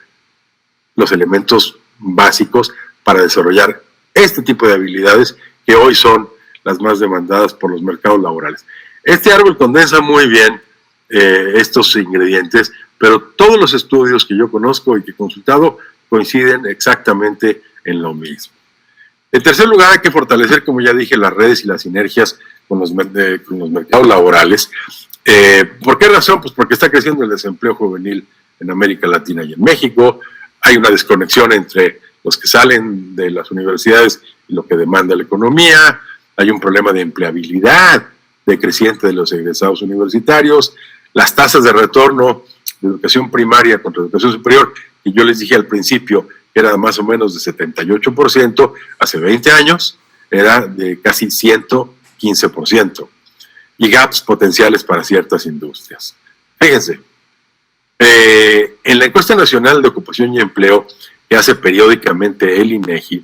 los elementos básicos para desarrollar este tipo de habilidades que hoy son las más demandadas por los mercados laborales. Este árbol condensa muy bien estos ingredientes, pero todos los estudios que yo conozco y que he consultado coinciden exactamente en lo mismo. En tercer lugar, hay que fortalecer, como ya dije, las redes y las sinergias con los mercados laborales. ¿Por qué razón? Pues porque está creciendo el desempleo juvenil en América Latina y en México. Hay una desconexión entre los que salen de las universidades y lo que demanda la economía. Hay un problema de empleabilidad decreciente de los egresados universitarios. Las tasas de retorno de educación primaria contra educación superior, que yo les dije al principio, era más o menos de 78%, hace 20 años era de casi 115%, y gaps potenciales para ciertas industrias. Fíjense, en la encuesta nacional de ocupación y empleo que hace periódicamente el INEGI,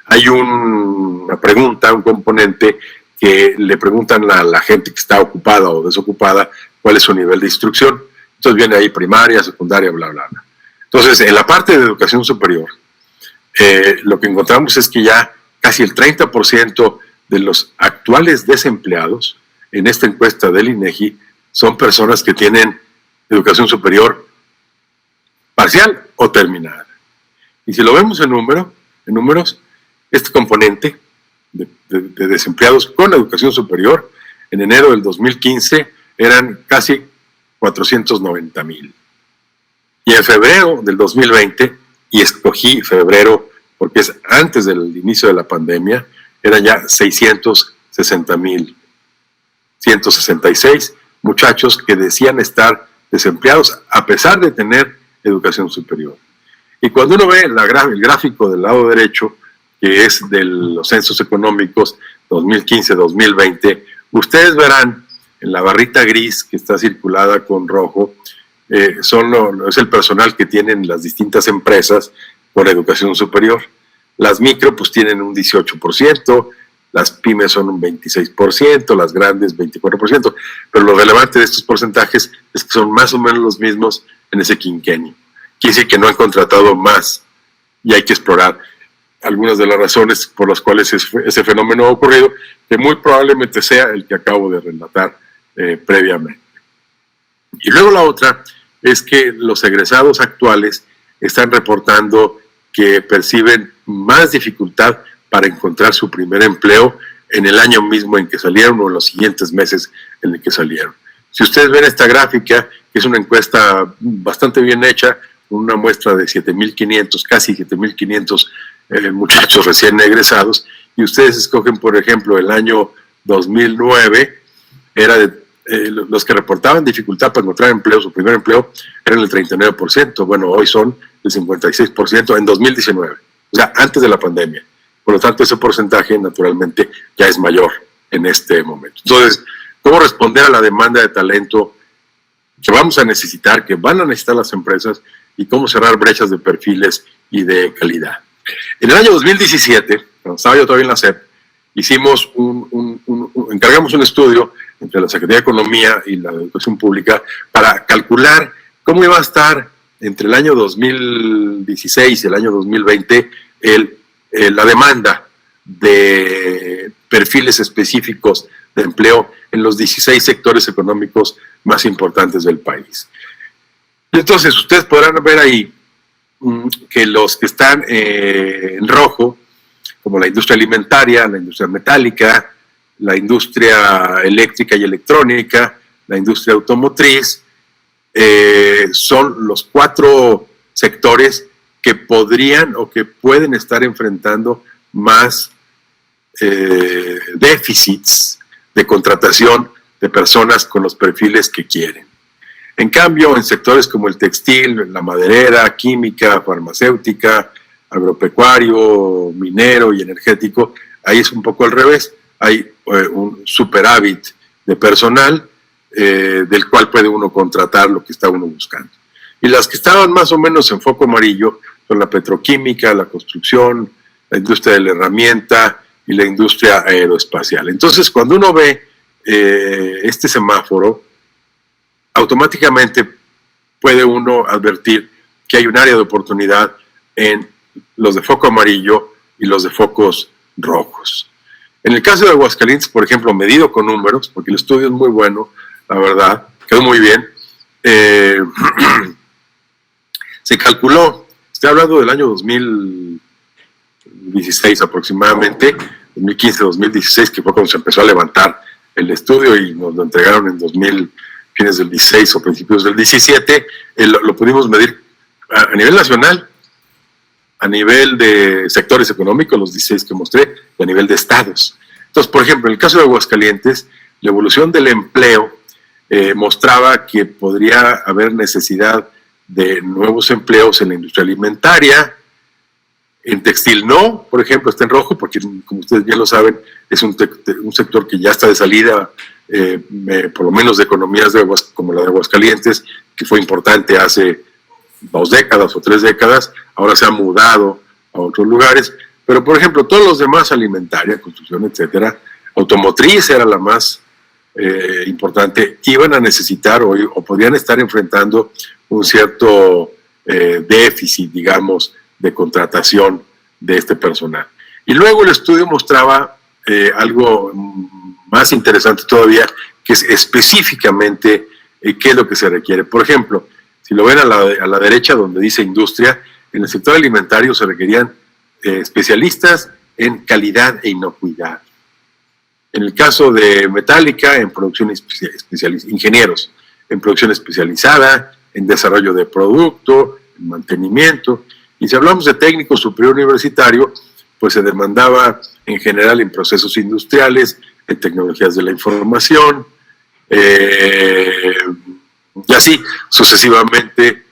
hay una pregunta, un componente que le preguntan a la gente que está ocupada o desocupada cuál es su nivel de instrucción. Entonces viene ahí primaria, secundaria, bla, bla, bla. Entonces, en la parte de educación superior, lo que encontramos es que ya casi el 30% de los actuales desempleados en esta encuesta del INEGI son personas que tienen educación superior parcial o terminada. Y si lo vemos en números, este componente de desempleados con educación superior en enero del 2015 eran casi 490,000. Y en febrero del 2020, y escogí febrero porque es antes del inicio de la pandemia, eran ya 660,000. 166 muchachos que decían estar desempleados a pesar de tener educación superior. Y cuando uno ve el gráfico del lado derecho, que es de los censos económicos 2015-2020, ustedes verán en la barrita gris que está circulada con rojo, es el personal que tienen las distintas empresas con educación superior. Las micro pues tienen un 18%, las pymes son un 26%, las grandes 24%, pero lo relevante de estos porcentajes es que son más o menos los mismos en ese quinquenio. Quiere decir que no han contratado más y hay que explorar algunas de las razones por las cuales ese fenómeno ha ocurrido, que muy probablemente sea el que acabo de relatar previamente. Y luego la otra es que los egresados actuales están reportando que perciben más dificultad para encontrar su primer empleo en el año mismo en que salieron o en los siguientes meses en el que salieron. Si ustedes ven esta gráfica, que es una encuesta bastante bien hecha, una muestra de 7,500, casi 7,500 muchachos recién egresados, y ustedes escogen, por ejemplo, el año 2009, era de los que reportaban dificultad para encontrar empleo, su primer empleo, eran el 39%. Bueno, hoy son el 56% en 2019, o sea, antes de la pandemia. Por lo tanto, ese porcentaje, naturalmente, ya es mayor en este momento. Entonces, ¿cómo responder a la demanda de talento que vamos a necesitar, que van a necesitar las empresas, y cómo cerrar brechas de perfiles y de calidad? En el año 2017, cuando estaba yo todavía en la SEP, encargamos un estudio entre la Secretaría de Economía y la de Educación Pública para calcular cómo iba a estar entre el año 2016 y el año 2020 la demanda de perfiles específicos de empleo en los 16 sectores económicos más importantes del país. Entonces, ustedes podrán ver ahí que los que están en rojo, como la industria alimentaria, la industria metálica, la industria eléctrica y electrónica, la industria automotriz, son los 4 sectores que podrían o que pueden estar enfrentando más déficits de contratación de personas con los perfiles que quieren. En cambio, en sectores como el textil, la maderera, química, farmacéutica, agropecuario, minero y energético, ahí es un poco al revés. Hay un superávit de personal del cual puede uno contratar lo que está uno buscando. Y las que estaban más o menos en foco amarillo son la petroquímica, la construcción, la industria de la herramienta y la industria aeroespacial. Entonces, cuando uno ve este semáforo, automáticamente puede uno advertir que hay un área de oportunidad en los de foco amarillo y los de focos rojos. En el caso de Aguascalientes, por ejemplo, medido con números, porque el estudio es muy bueno, la verdad, quedó muy bien, se calculó, estoy hablando del año 2016 aproximadamente, 2015-2016, que fue cuando se empezó a levantar el estudio y nos lo entregaron en fines del 16 o principios del 17, lo pudimos medir a nivel nacional, a nivel de sectores económicos, los 16 que mostré, y a nivel de estados. Entonces, por ejemplo, en el caso de Aguascalientes, la evolución del empleo mostraba que podría haber necesidad de nuevos empleos en la industria alimentaria, en textil no, por ejemplo, está en rojo, porque como ustedes bien lo saben, es un sector que ya está de salida, por lo menos de economías como la de Aguascalientes, que fue importante hace 2 décadas o 3 décadas, ahora se ha mudado a otros lugares, pero por ejemplo, todos los demás, alimentaria, construcción, etcétera, automotriz era la más importante, iban a necesitar o podrían estar enfrentando un cierto déficit, digamos, de contratación de este personal. Y luego el estudio mostraba algo más interesante todavía, que es específicamente qué es lo que se requiere. Por ejemplo, si lo ven a la derecha donde dice industria, en el sector alimentario se requerían especialistas en calidad e inocuidad. En el caso de metálica, en producción especializada, ingenieros en producción especializada, en desarrollo de producto, en mantenimiento. Y si hablamos de técnico superior universitario, pues se demandaba en general en procesos industriales, en tecnologías de la información, y así sucesivamente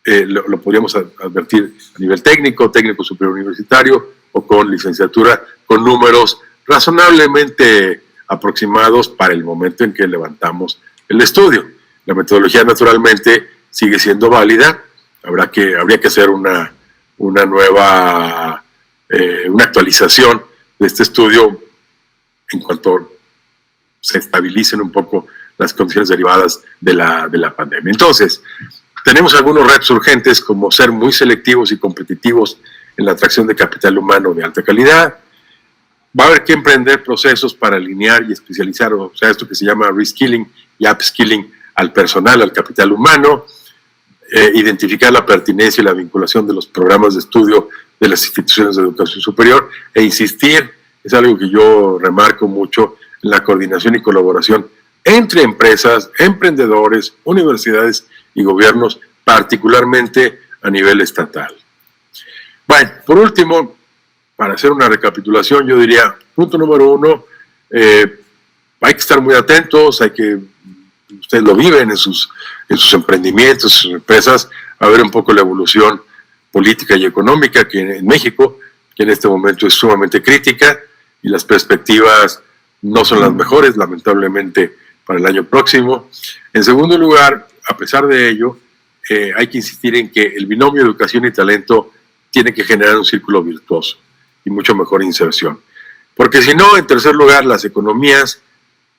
lo podríamos advertir a nivel técnico, técnico superior universitario o con licenciatura, con números razonablemente aproximados para el momento en que levantamos el estudio. La metodología naturalmente sigue siendo válida, habría que hacer una nueva, una actualización de este estudio en cuanto se estabilicen un poco las condiciones derivadas de la pandemia. Entonces, tenemos algunos retos urgentes como ser muy selectivos y competitivos en la atracción de capital humano de alta calidad. Va a haber que emprender procesos para alinear y especializar, o sea, esto que se llama reskilling y upskilling al personal, al capital humano, identificar la pertinencia y la vinculación de los programas de estudio de las instituciones de educación superior e insistir, es algo que yo remarco mucho, en la coordinación y colaboración entre empresas, emprendedores, universidades y gobiernos, particularmente a nivel estatal. Bueno, por último, para hacer una recapitulación, yo diría, punto número 1, hay que estar muy atentos, ustedes lo viven en sus emprendimientos, en sus empresas, a ver un poco la evolución política y económica que en México, que en este momento es sumamente crítica y las perspectivas no son las mejores, lamentablemente, para el año próximo. En segundo lugar, a pesar de ello, hay que insistir en que el binomio educación y talento tiene que generar un círculo virtuoso y mucho mejor inserción. Porque si no, en tercer lugar, las economías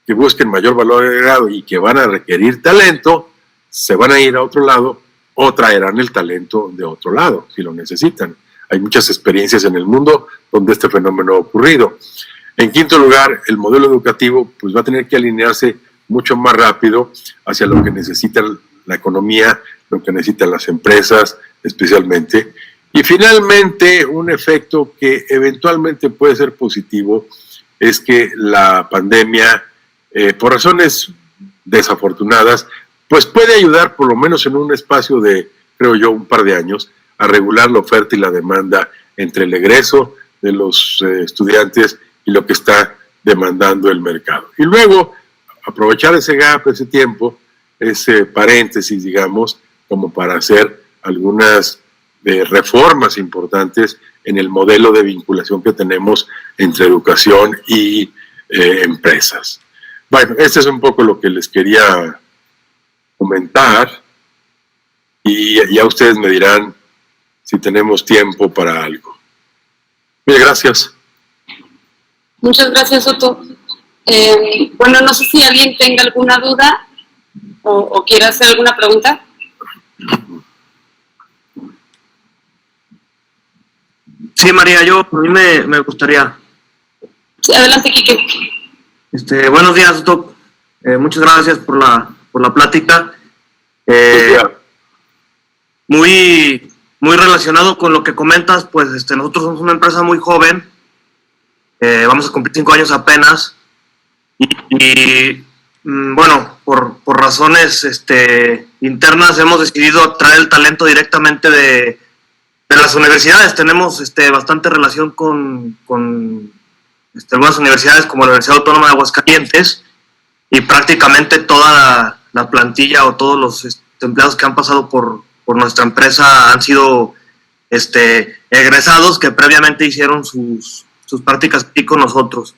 que busquen mayor valor agregado y que van a requerir talento, se van a ir a otro lado o traerán el talento de otro lado, si lo necesitan. Hay muchas experiencias en el mundo donde este fenómeno ha ocurrido. En quinto lugar, el modelo educativo pues, va a tener que alinearse mucho más rápido hacia lo que necesita la economía, lo que necesitan las empresas especialmente. Y finalmente, un efecto que eventualmente puede ser positivo es que la pandemia, por razones desafortunadas, pues puede ayudar por lo menos en un espacio de, creo yo, un par de años, a regular la oferta y la demanda entre el egreso de los estudiantes y lo que está demandando el mercado. Y luego, aprovechar ese gap, ese tiempo, ese paréntesis, digamos, como para hacer algunas reformas importantes en el modelo de vinculación que tenemos entre educación y empresas. Bueno, este es un poco lo que les quería comentar y ya ustedes me dirán si tenemos tiempo para algo. Mil gracias. Muchas gracias, Otto. Bueno, no sé si alguien tenga alguna duda o quiera hacer alguna pregunta. Sí, María, a mí me gustaría. Sí, adelante, Quique. Buenos días, Otto. Muchas gracias por la plática. Muy relacionado con lo que comentas, pues nosotros somos una empresa muy joven, vamos a cumplir 5 años apenas, y bueno, por razones internas hemos decidido traer el talento directamente de las universidades. Tenemos bastante relación con algunas universidades como la Universidad Autónoma de Aguascalientes, y prácticamente toda la plantilla o todos los empleados que han pasado por nuestra empresa han sido egresados que previamente hicieron sus prácticas aquí con nosotros.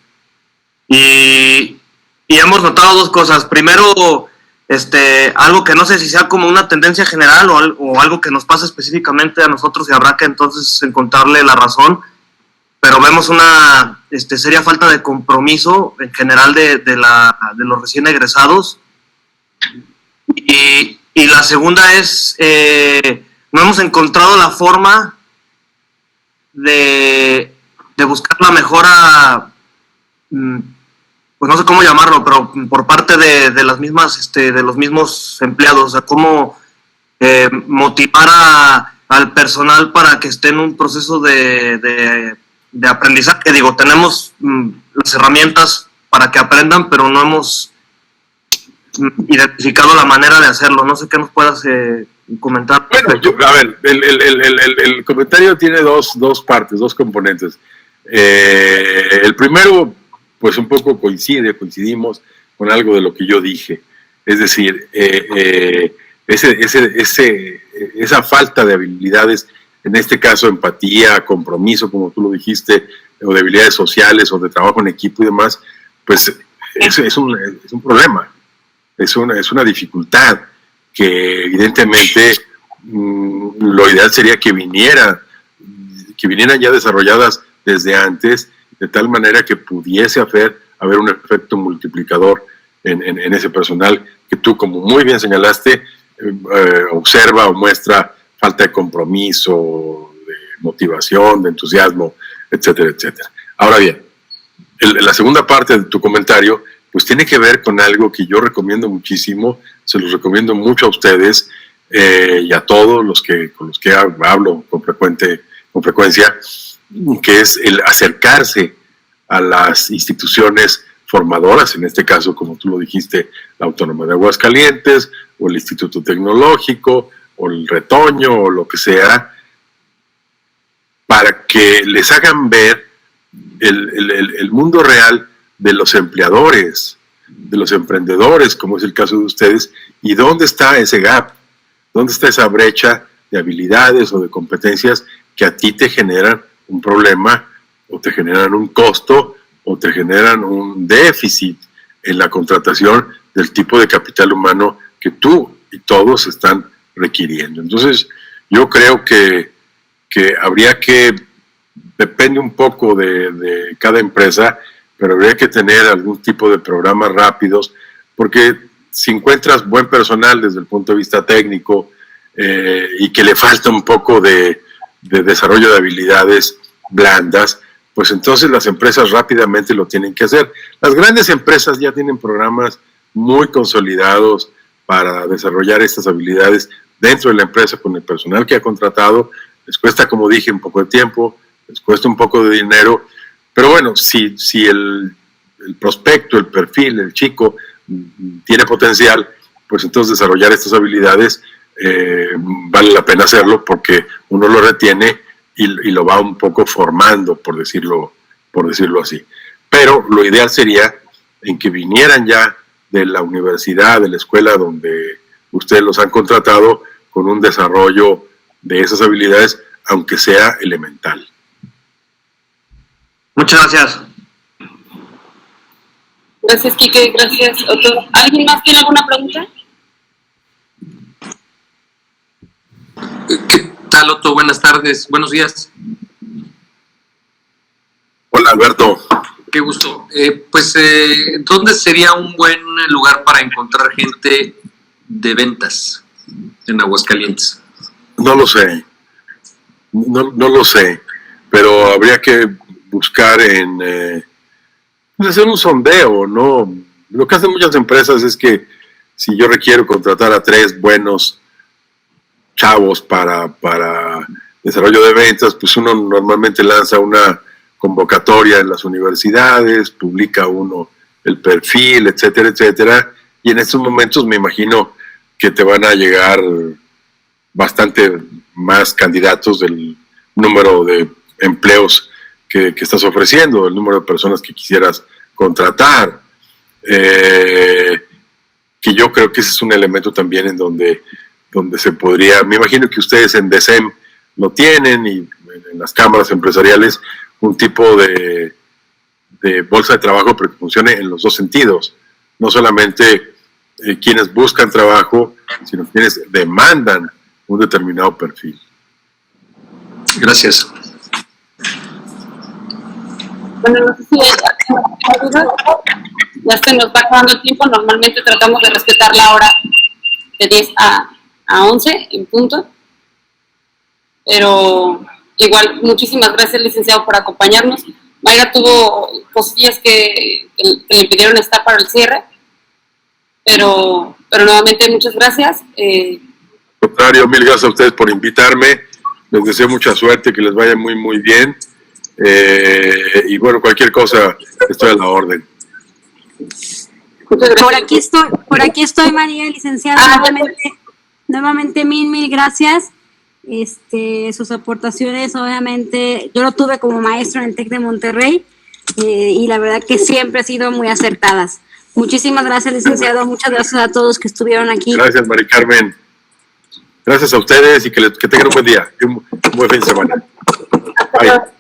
Y hemos notado dos cosas. Primero, algo que no sé si sea como una tendencia general o algo que nos pasa específicamente a nosotros, y habrá que entonces encontrarle la razón, pero vemos una seria falta de compromiso en general de los recién egresados. Y la segunda es, no hemos encontrado la forma de buscar la mejora, pues no sé cómo llamarlo, pero por parte de las mismas, de los mismos empleados, o sea, cómo motivar al personal para que esté en un proceso de aprendizaje. Digo, tenemos las herramientas para que aprendan, pero no hemos identificado la manera de hacerlo. No sé qué nos puedas comentar. Bueno, a ver, el comentario tiene dos partes, dos componentes. El primero, pues un poco coincidimos con algo de lo que yo dije. Es decir, esa falta de habilidades, en este caso empatía, compromiso, como tú lo dijiste, o de habilidades sociales o de trabajo en equipo y demás, pues es un problema. Es una dificultad que evidentemente lo ideal sería que vinieran ya desarrolladas desde antes, de tal manera que pudiese haber un efecto multiplicador en ese personal que tú, como muy bien señalaste, observa o muestra falta de compromiso, de motivación, de entusiasmo, etcétera, etcétera. Ahora bien, la segunda parte de tu comentario pues tiene que ver con algo que yo recomiendo muchísimo, se los recomiendo mucho a ustedes y a todos con los que hablo con frecuencia, que es el acercarse a las instituciones formadoras, en este caso, como tú lo dijiste, la Autónoma de Aguascalientes, o el Instituto Tecnológico, o el Retoño, o lo que sea, para que les hagan ver el mundo real de los empleadores, los emprendedores, como es el caso de ustedes, y dónde está ese gap, dónde está esa brecha de habilidades o de competencias que a ti te generan un problema o te generan un costo o te generan un déficit en la contratación del tipo de capital humano que tú y todos están requiriendo. Entonces, yo creo que habría que, depende un poco de cada empresa, pero habría que tener algún tipo de programas rápidos, porque si encuentras buen personal desde el punto de vista técnico y que le falta un poco de desarrollo de habilidades blandas, pues entonces las empresas rápidamente lo tienen que hacer. Las grandes empresas ya tienen programas muy consolidados para desarrollar estas habilidades dentro de la empresa con el personal que ha contratado. Les cuesta, como dije, un poco de tiempo, les cuesta un poco de dinero, pero bueno, si el prospecto, el perfil, el chico tiene potencial, pues entonces desarrollar estas habilidades vale la pena hacerlo porque uno lo retiene y lo va un poco formando, por decirlo así. Pero lo ideal sería en que vinieran ya de la universidad, de la escuela donde ustedes los han contratado, con un desarrollo de esas habilidades, aunque sea elemental. Muchas gracias. Gracias, Quique. Gracias, Otto. ¿Alguien más tiene alguna pregunta? ¿Qué tal, Otto? Buenas tardes, buenos días. Hola, Alberto. Qué gusto. ¿Dónde sería un buen lugar para encontrar gente de ventas en Aguascalientes? No lo sé. No lo sé, pero habría que buscar hacer un sondeo, ¿no? Lo que hacen muchas empresas es que si yo requiero contratar a 3 buenos chavos para desarrollo de ventas, pues uno normalmente lanza una convocatoria en las universidades, publica uno el perfil, etcétera, etcétera, y en estos momentos me imagino que te van a llegar bastante más candidatos del número de empleos que estás ofreciendo, el número de personas que quisieras contratar, que yo creo que ese es un elemento también en donde se podría, me imagino que ustedes en DECEM lo tienen y en las cámaras empresariales un tipo de bolsa de trabajo, pero que funcione en los dos sentidos, no solamente quienes buscan trabajo, sino quienes demandan un determinado perfil. Gracias. Bueno, no sé si hay dudas. Ya se nos va acabando el tiempo. Normalmente tratamos de respetar la hora de 10 a 11 en punto. Pero igual, muchísimas gracias, licenciado, por acompañarnos. Mayra tuvo cosillas que le impidieron estar para el cierre. Pero nuevamente, muchas gracias. Al contrario, mil gracias a ustedes por invitarme. Les deseo mucha suerte, que les vaya muy, muy bien. Y bueno, cualquier cosa, estoy a la orden. Por aquí estoy, María, licenciada. Nuevamente mil gracias. Sus aportaciones, obviamente, yo lo tuve como maestro en el TEC de Monterrey y la verdad que siempre han sido muy acertadas. Muchísimas gracias, licenciado. Muchas gracias a todos que estuvieron aquí. Gracias, Mari Carmen. Gracias a ustedes y que tengan un buen día y un buen fin de semana. Bye.